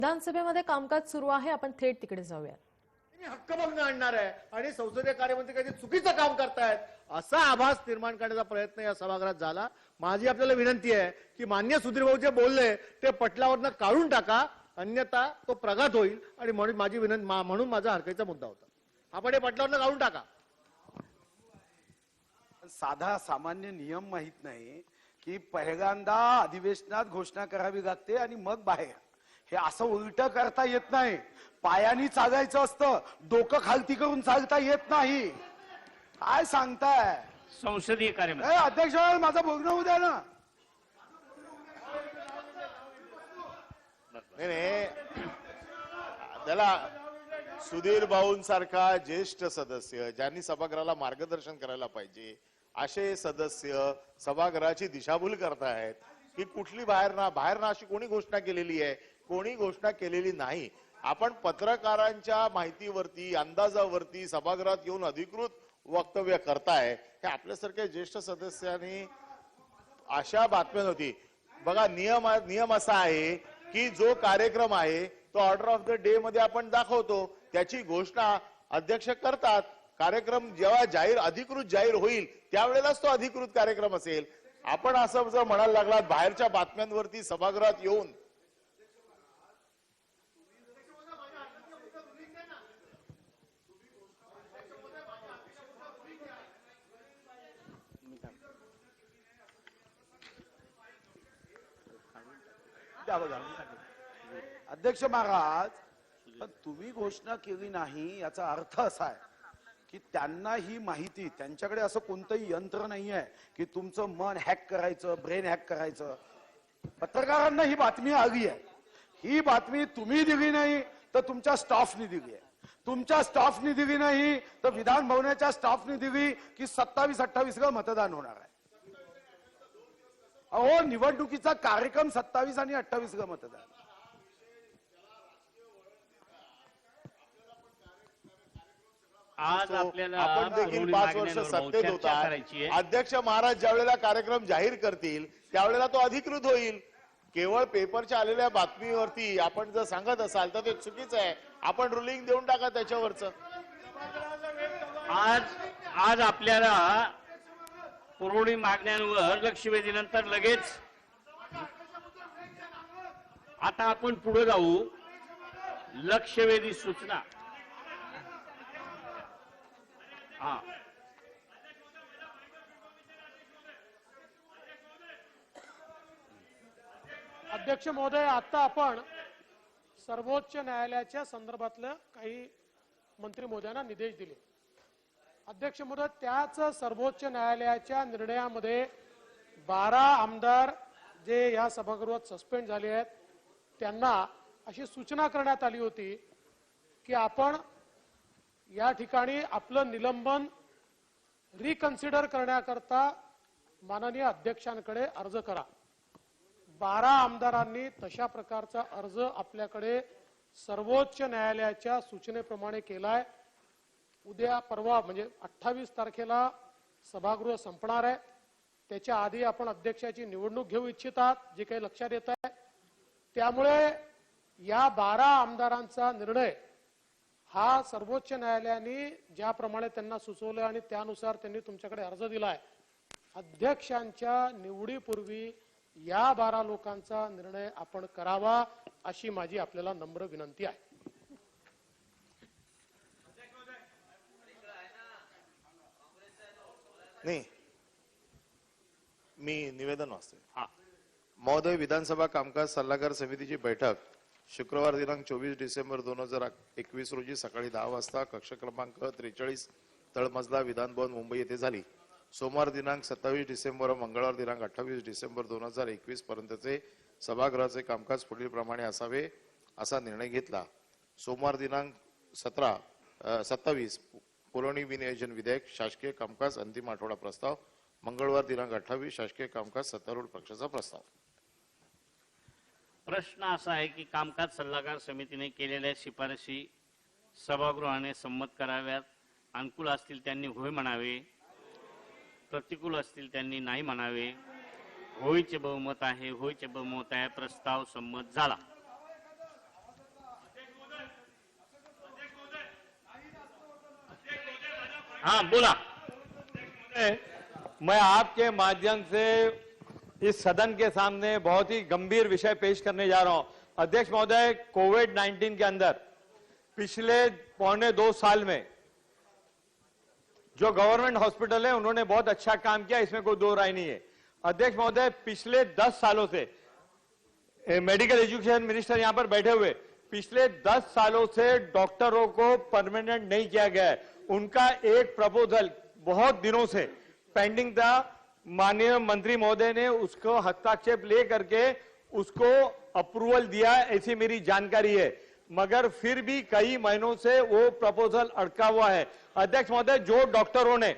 विधानसभेमध्ये कामकाज सुरू आहे. आपण थेट तिकडे जाऊया. हक्कभंग आणणार आहे आणि संसदीय कार्यमंत्री काही चुकीचं काम करतायत असा आभास निर्माण करण्याचा प्रयत्न या सभागृहात झाला. माझी आपल्याला विनंती आहे की मान्य सुधीर भाऊ जे बोलले ते पटलावरनं काढून टाका, अन्यथा तो प्रघात होईल. आणि म्हणून माझी विनंती, म्हणून माझा हरकतीचा मुद्दा होता, आपण हे पटलावरनं काढून टाका. साधा सामान्य नियम माहित नाही की पहिल्यांदा अधिवेशनात घोषणा करावी लागते आणि मग बाहेर. हे असं उलट करता येत नाही. पायानी चालायचं असतं, डोकं खालती करून चालता येत नाही. काय सांगताय संसदीय कार्यमंत्री? अध्यक्ष माझं बोलणं होऊ द्या ना. नाही त्याला सुधीर भाऊंसारखा ज्येष्ठ सदस्य ज्यांनी सभागृहाला मार्गदर्शन करायला पाहिजे असे सदस्य सभागृहाची दिशाभूल करतायत की कुठली बाहेर ना अशी कोणी घोषणा केलेली आहे? कोणी घोषणा केलेली नाही. आपण पत्रकारांच्या माहितीवरती अंदाजावरती सभागृहात येऊन अधिकृत वक्तव्य करताय. हे आपल्यासारख्या ज्येष्ठ सदस्यांनी अशा बातम्या होती. बघा, नियम असा आहे की जो कार्यक्रम आहे तो ऑर्डर ऑफ द डे मध्ये आपण दाखवतो, त्याची घोषणा अध्यक्ष करतात. कार्यक्रम जेव्हा अधिकृत जाहीर होईल त्यावेळेलाच तो अधिकृत कार्यक्रम असेल. आपण असं जर म्हणायला लागलात बाहेरच्या बातम्यांवरती सभागृहात येऊन, अध्यक्ष महाराज, पण तुम्ही घोषणा केली नाही याचा अर्थ असा आहे की त्यांना ही माहिती, त्यांच्याकडे असं कोणतंही यंत्र नाही आहे की तुमचं मन हॅक करायचं, ब्रेन हॅक करायचं. पत्रकारांना ही बातमी आली आहे. ही बातमी तुम्ही दिली नाही तर तुमच्या स्टाफने दिली आहे. तुमच्या स्टाफने दिली नाही तर विधान भवनाच्या स्टाफने दिली की 27-28 ला मतदान होणार आहे. अहो, निवडणुकीचा कार्यक्रम 27 आणि 28 ला मतदान. आज आपल्याला आपण देखील 5 वर्ष सत्तेत होता. अध्यक्ष महाराज ज्या वेळेला कार्यक्रम जाहीर करतील त्यावेळेला तो अधिकृत होईल. केवळ पेपरच्या आलेल्या बातमीवरती आपण जर सांगत असाल तर ते चुकीचं आहे. आपण रुलिंग देऊन टाका त्याच्यावरच. आज आपल्याला पुरवणी मागण्यांवर लक्ष वेधीनंतर लगेच आता आपण पुढे जाऊ. लक्षवेधी सूचना. अध्यक्ष महोदय, आता आपण सर्वोच्च न्यायालयाच्या संदर्भातलं काही मंत्री महोदयांना निर्देश दिले. अध्यक्ष महोदय, त्याच सर्वोच्च न्यायालयाच्या निर्णयामध्ये 12 आमदार जे या सभागृहात सस्पेंड झाले आहेत त्यांना अशी सूचना करण्यात आली होती की आपण या ठिकाणी आपलं निलंबन रिकन्सिडर करण्याकरता माननीय अध्यक्षांकडे अर्ज करा. 12 आमदारांनी तशा प्रकारचा अर्ज आपल्याकडे सर्वोच्च न्यायालयाच्या सूचनेप्रमाणे केलाय. उद्या परवा म्हणजे 28 तारखेला सभागृह संपणार आहे. त्याच्या आधी आपण अध्यक्षाची निवडणूक घेऊ इच्छितात, जे काही लक्षात येत आहे. त्यामुळे या 12 आमदारांचा निर्णय हा सर्वोच्च न्यायालयाने ज्याप्रमाणे त्यांना सुचवलं आणि त्यानुसार त्यांनी तुमच्याकडे अर्ज दिलाय, अध्यक्षांच्या निवडीपूर्वी या 12 लोकांचा निर्णय आपण करावा अशी माझी आपल्याला नम्र विनंती आहे. नाही, मी निवेदन वाचतोय. महोदय, विधानसभा कामकाज सल्लागार समितीची बैठक शुक्रवार दिनांक 24 डिसेंबर 2021 रोजी सकाळी 10 वाजता कक्ष क्रमांक 43 तळमजला विधान भवन मुंबई येथे झाली. सोमवार दिनांक 27 डिसेंबर व मंगळवार दिनांक 28 डिसेंबर 2021 पर्यंतचे सभागृहाचे कामकाज पुढील प्रमाणे असावे असा निर्णय घेतला. सोमवार दिनांक 27 पुरवणी विनियोजन विधेयक शासकीय कामकाज अंतिम आठवडा प्रस्ताव. मंगळवार दिनांक 28 शासकीय कामकाज सत्तारूढ पक्षाचा प्रस्ताव. प्रश्न असा आहे की कामकाज सल्लागार समितीने केलेल्या शिफारशी सभागृहाने संमत कराव्यात. अनुकूल असतील त्यांनी होय म्हणावे, प्रतिकूल असतील त्यांनी नाही म्हणावे. होयचे बहुमत आहे, होयचे बहुमत आहे. प्रस्ताव संमत झाला. हाँ बोला। मैं आपके माध्यम से इस सदन के सामने बहुत ही गंभीर विषय पेश करने जा रहा हूं। अध्यक्ष महोदय, कोविड-19 के अंदर पिछले 1.25 साल में जो गवर्नमेंट हॉस्पिटल है उन्होंने बहुत अच्छा काम किया, इसमें कोई दो राय नहीं है। अध्यक्ष महोदय, पिछले 10 सालों से मेडिकल एजुकेशन मिनिस्टर यहां पर बैठे हुए, पिछले 10 सालों से डॉक्टरों को परमानेंट नहीं किया गया है। उनका एक प्रपोजल बहुत दिनों से पेंडिंग था, माननीय मंत्री महोदय ने उसको हस्ताक्षेप ले करके उसको अप्रूवल दिया, ऐसी मेरी जानकारी है, मगर फिर भी कई महीनों से वो प्रपोजल अटका हुआ है। अध्यक्ष महोदय, जो डॉक्टरों ने,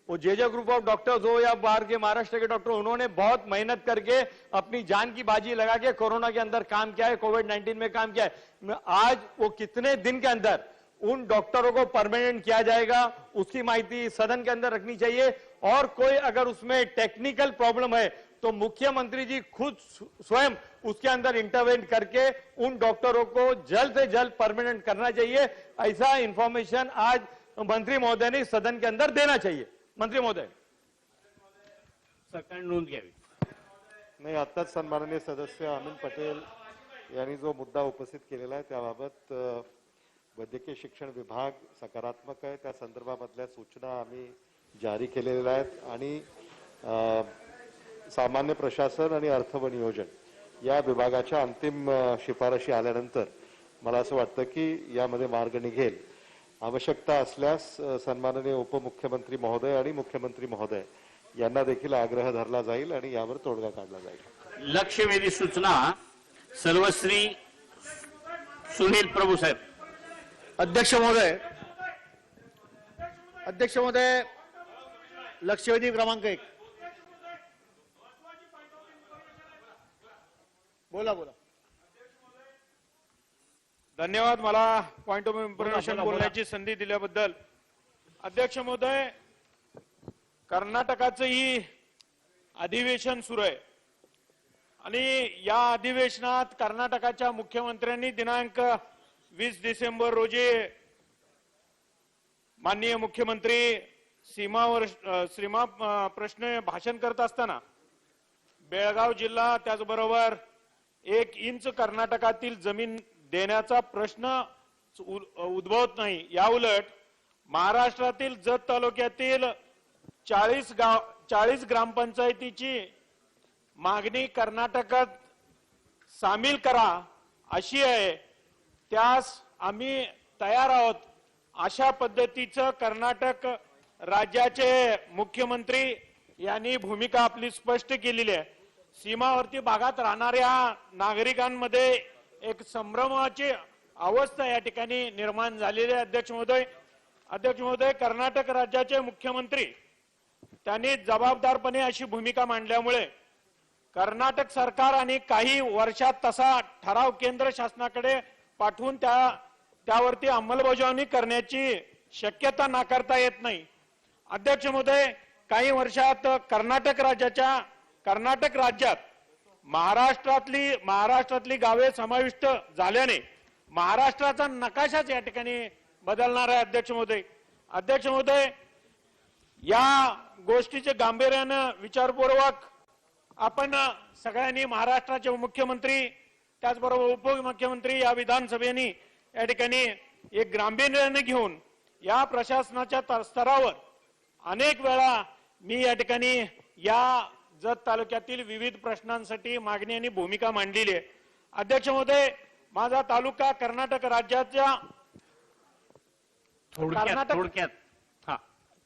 वो जे ग्रुप ऑफ डॉक्टर्स हो या बाहर के महाराष्ट्र के डॉक्टर, उन्होंने बहुत मेहनत करके अपनी जान की बाजी लगा के कोरोना के अंदर काम किया है, कोविड-19 में काम किया है। आज वो कितने दिन के अंदर उन डॉक्टरों को परमानेंट किया जाएगा, उसकी माहिती सदन के अंदर रखनी चाहिए। और कोई अगर उसमें टेक्निकल प्रॉब्लम है तो मुख्यमंत्री जी खुद स्वयं उसके अंदर इंटरवेंट करके उन डॉक्टरों को जल्द से जल्द परमानेंट करना चाहिए। ऐसा इंफॉर्मेशन आज मंत्री महोदय ने सदन के अंदर देना चाहिए। मंत्री महोदय, सरकार नोंद घ्यावी। नाही, आताच सन्माननीय सदस्य अमिन पटेल यांनी जो मुद्दा उपस्थित केलेला आहे त्याबाबत वैद्यकीय शिक्षण विभाग सकारात्मक आहे। त्या संदर्भामधल्या सूचना आम्ही जारी केलेल्या आहेत आणि सामान्य प्रशासन आणि अर्थ व नियोजन या विभागाच्या अंतिम शिफारशी आल्यानंतर मला असं वाटतं की यामध्ये मार्ग निघेल। आवश्यकता असल्यास सन्माननीय उपमुख्यमंत्री महोदय आणि मुख्यमंत्री महोदय यांना देखील आग्रह धरला जाईल आणि यावर तोडगा काढला जाईल। लक्षवेधी सूचना सर्वश्री सुनील प्रभू साहेब। अध्यक्ष महोदय, लक्षवेधी क्रमांक 1। बोला। धन्यवाद, मला पॉइंट ऑफ इन्फॉर्मेशन बोलण्याची संधी दिल्याबद्दल। अध्यक्ष महोदय, कर्नाटकाचं ही अधिवेशन सुरू आहे आणि या अधिवेशनात कर्नाटकाच्या मुख्यमंत्र्यांनी दिनांक 20 डिसेंबर रोजी माननीय मुख्यमंत्री सीमा प्रश्न भाषण करत असताना बेळगाव जिल्हा त्याचबरोबर 1 इंच कर्नाटकातील जमीन देण्याचा प्रश्न उद्भवत नाही। याउलट महाराष्ट्रातील जत तालुक्यातील 40 ग्रामपंचायतीची मागणी कर्नाटकात सामील करा अशी आहे, त्यास आम्ही तयार आहोत। अशा पद्धतीचं कर्नाटक राज्याचे मुख्यमंत्री यांनी भूमिका आपली स्पष्ट केलेली आहे। सीमावर्ती भागात राहणाऱ्या नागरिकांमध्ये एक संभ्रमाची अवस्था या ठिकाणी निर्माण झालेली आहे। अध्यक्ष महोदय, कर्नाटक राज्याचे मुख्यमंत्री त्यांनी जबाबदारपणे अशी भूमिका मांडल्यामुळे कर्नाटक सरकार आणि काही वर्षात तसा ठराव केंद्र शासनाकडे पाठवून त्यावरती अंमलबजावणी करण्याची शक्यता नाकारता येत नाही। अध्यक्ष महोदय, काही वर्षात कर्नाटक राज्यात महाराष्ट्रातली गावे समाविष्ट झाल्याने महाराष्ट्राचा नकाशाच या ठिकाणी बदलणार आहे। अध्यक्ष महोदय, या गोष्टीचे गांभीर्यानं विचारपूर्वक आपण सगळ्यांनी महाराष्ट्राचे मुख्यमंत्री त्याचबरोबर उपमुख्यमंत्री या विधानसभेने या ठिकाणी एक गांभीर्याने घेऊन या प्रशासनाच्या स्तरावर अनेक वेळा मी या ठिकाणी या जत तालुक्यातील विविध प्रश्नांसाठी मागणी आणि भूमिका मांडलेली आहे। अध्यक्ष महोदय, माझा तालुका कर्नाटक राज्याच्या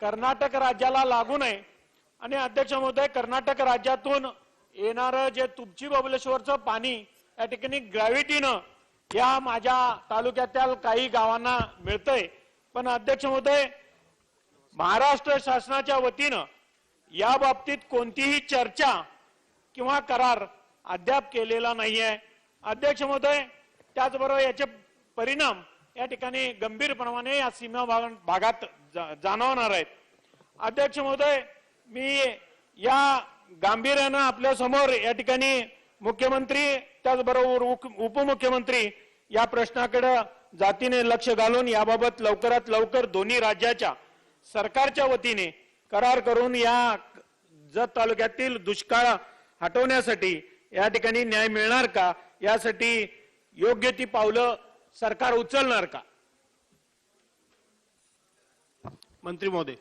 कर्नाटक राज्याला लागून आहे आणि अध्यक्ष महोदय, कर्नाटक राज्यातून येणारं जे तुपची बबलेश्वरचं पाणी या ठिकाणी ग्रॅव्हिटीनं या माझ्या तालुक्यातील काही गावांना मिळतंय। पण अध्यक्ष महोदय, महाराष्ट्र शासनाच्या वतीनं या बाबतीत कोणतीही चर्चा किंवा करार अद्याप केलेला नाहीये। अध्यक्ष महोदय, त्याचबरोबर याचे परिणाम या ठिकाणी गंभीरपणाने या सीमा भागात जाणवणार आहेत। अध्यक्ष महोदय, मी या गांभीर्यानं आपल्या समोर या ठिकाणी मुख्यमंत्री त्याचबरोबर उपमुख्यमंत्री या प्रश्नाकडे जातीने लक्ष घालून याबाबत लवकरात लवकर दोन्ही राज्याच्या सरकारच्या वतीने करार करून या जत तालुक्यातील दुष्काळ हटवण्यासाठी या ठिकाणी न्याय मिळणार का, यासाठी योग्य ती पावलं सरकार उचलणार का? मंत्री महोदय.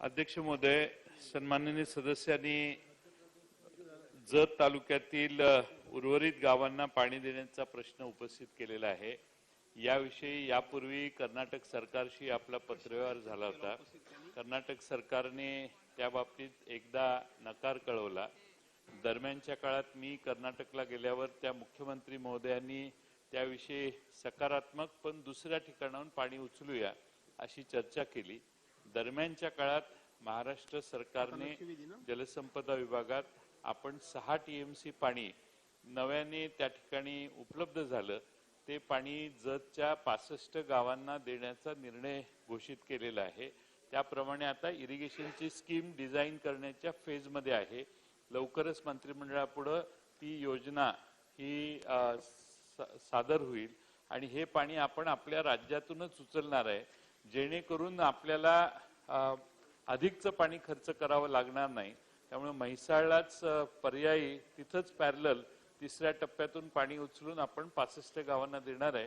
अध्यक्ष महोदय, सन्माननीय सदस्यांनी जत तालुक्यातील उर्वरित गावांना पाणी देण्याचा प्रश्न उपस्थित केलेला आहे. याविषयी यापूर्वी कर्नाटक सरकारशी आपला पत्रव्यवहार झाला होता. कर्नाटक सरकारने त्या बाबतीत एकदा नकार कळवला. दरम्यानच्या काळात मी कर्नाटकला गेल्यावर त्या मुख्यमंत्री महोदयांनी त्याविषयी सकारात्मक पण दुसऱ्या ठिकाणाहून पाणी उचलूया अशी चर्चा केली. दरम्यानच्या काळात महाराष्ट्र सरकारने जलसंपदा विभागात आपण 6 TMC पाणी नव्याने त्या ठिकाणी उपलब्ध झालं. ते पाणी जतच्या 65 गावांना देण्याचा निर्णय घोषित केलेला आहे. त्याप्रमाणे आता इरिगेशनची स्कीम डिझाईन करण्याच्या फेजमध्ये आहे. लवकरच मंत्रिमंडळापुढे ती योजना ही सादर होईल आणि हे पाणी आपण आपल्या राज्यातूनच उचलणार आहे, जेणेकरून आपल्याला अधिकचं पाणी खर्च करावं लागणार नाही. त्यामुळे म्हैसाळलाच पर्यायी तिथंच पॅरलल 3ऱ्या टप्प्यातून पाणी उचलून आपण 65 गावांना देणार आहे.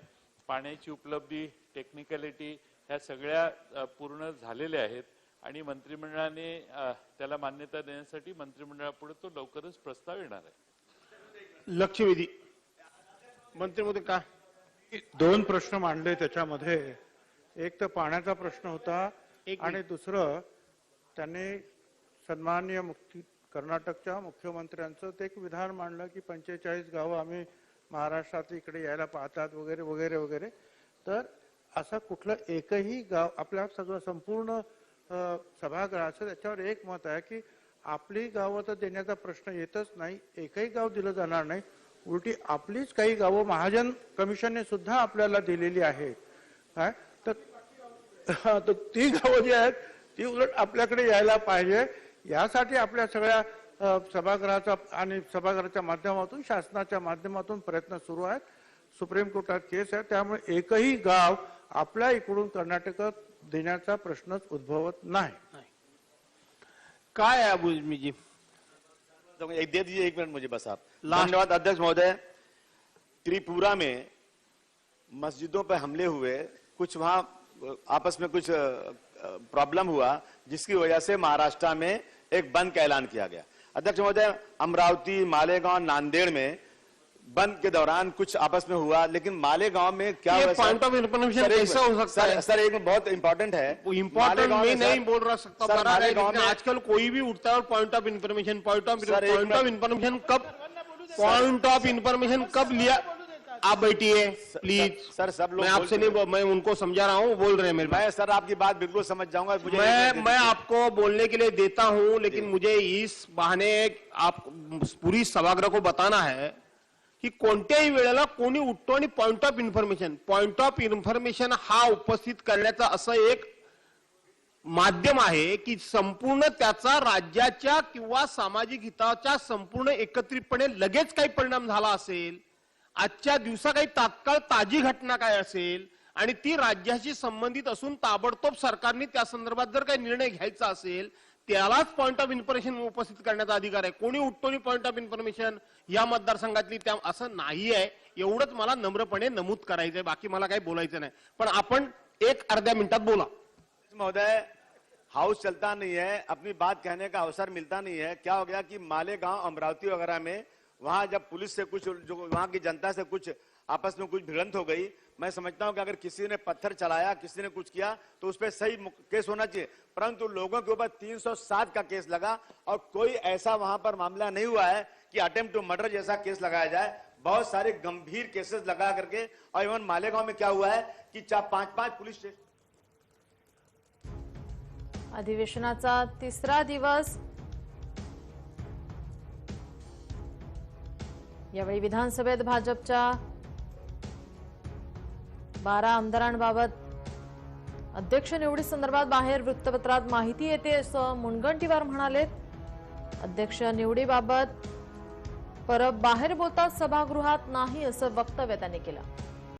पाण्याची उपलब्धी, टेक्निकॅलिटी ह्या सगळ्या पूर्ण झालेल्या आहेत आणि मंत्रिमंडळाने त्याला मान्यता देण्यासाठी मंत्रिमंडळापुढे तो लवकरच प्रस्ताव येणार आहे. लक्षवेधी. मंत्री महोदय का 2 प्रश्न मांडले त्याच्यामध्ये. एक तर पाण्याचा प्रश्न होता आणि दुसरं त्यांनी सन्माननीय कर्नाटकच्या मुख्यमंत्र्यांचं ते एक विधान मांडलं की 45 गावं आम्ही महाराष्ट्रात इकडे यायला पाहतात वगैरे वगैरे वगैरे. तर असं कुठलं एकही गाव आपल्या सगळं संपूर्ण सभागृहाचं त्याच्यावर एक मत आहे की आपली गावं तर देण्याचा प्रश्न येतच नाही, एकही गाव दिलं जाणार नाही. उलटी आपलीच काही गावं महाजन कमिशनने सुद्धा आपल्याला दिलेली आहेत. काय तर ती गावं जी आहेत ती उलट आपल्याकडे यायला पाहिजे. यासाठी आपल्या सगळ्या सभागृहाचा आणि सभागृहाच्या माध्यमातून शासनाच्या माध्यमातून प्रयत्न सुरू आहेत. सुप्रीम कोर्टात केस आहे, त्यामुळे एकही गाव आपल्या इकडून कर्नाटकात देण्याचा प्रश्नच उद्भवत नाही. काय है अबू इस्मी जी? एक दे दीजिए 1 मिनट मुझे बस आप. धन्यवाद अध्यक्ष महोदय. त्रिपुरा में मस्जिदों पर हमले हुए, कुछ वहां आपस में कुछ प्रॉब्लम हुआ जिसकी वजह से महाराष्ट्र में एक बंद का ऐलान किया गया. अध्यक्ष महोदय, अमरावती, मालेगांव, नांदेड़ में बंद के दौरान कुछ आपस में हुआ, लेकिन मालेगांव में क्या हुआ? पॉइंट ऑफ इन्फॉर्मेशन कैसा हो सकता है? सर एक बहुत इंपॉर्टेंट है. इम्पोर्टेंट मैं नहीं बोल रहा सकता, लेकिन आजकल कोई भी उठता है और पॉइंट ऑफ इन्फॉर्मेशन कब लिया? आप बैठिए प्लीज. सर सब लोग मैं आपसे नहीं, मैं उनको समझा रहा हूँ, बोल रहे हैं मेरे. मैं सर आपकी बात बिल्कुल समझ जाऊंगा. मैं आपको बोलने के लिए देता हूं, लेकिन मुझे इस बहाने आप पूरी सभागृह को बताना है की कोणत्याही वेळेला कोणी उठतो आणि पॉइंट ऑफ इन्फॉर्मेशन हा उपस्थित करण्याचा असं एक माध्यम आहे की संपूर्ण त्याचा राज्याच्या किंवा सामाजिक हिताच्या संपूर्ण एकत्रितपणे लगेच काही परिणाम झाला असेल, आजच्या दिवसा काही तात्काळ ताजी घटना काय असेल आणि ती राज्याशी संबंधित असून ताबडतोब सरकारने त्या संदर्भात जर काही निर्णय घ्यायचा असेल त्यालाच पॉइंट ऑफ इन्फॉर्मेशन उपस्थित करण्याचा अधिकार आहे. कोणी उठतो आणि पॉइंट ऑफ इन्फॉर्मेशन या मतदारसंघातली त्या असं नाही आहे. एवढंच मला नम्रपणे नमूद करायचंय, बाकी मला काही बोलायचं नाही. पण आपण 1-अर्ध्या मिनिटात बोला. महोदय, हाउस चलता नहीं है, अपनी बात कहने का अवसर मिलता नहीं है. क्या हो गया कि मालेगांव, अमरावती वगैरह में वहां जब पुलिस से कुछ, जो वहां की जनता से कुछ आपस में कुछ भिड़ंत हो गई, मैं समझता हूं कि अगर किसी ने पत्थर चलाया, किसी ने कुछ किया तो उस पर सही केस होना चाहिए. परंतु लोगों के ऊपर 307 का केस लगा और कोई ऐसा वहां पर मामला नहीं हुआ है कि अटेम्प्ट टू मर्डर जैसा केस लगाया जाए. बहुत सारे गंभीर केसेस लगा करके, और इवन मालेगांव में क्या हुआ है कि 5-5 पुलिस स्टेशन. अधिवेशनाचा 3रा दिवस. यावेळी विधानसभेत भाजपच्या 12 आमदारांबाबत अध्यक्ष निवडी संदर्भात बाहेर वृत्तपत्रात माहिती येते असं मुनगंटीवार म्हणाले. अध्यक्ष निवडीबाबत परब बाहेर बोलतात, सभागृहात नाही असं वक्तव्य त्यांनी केलं.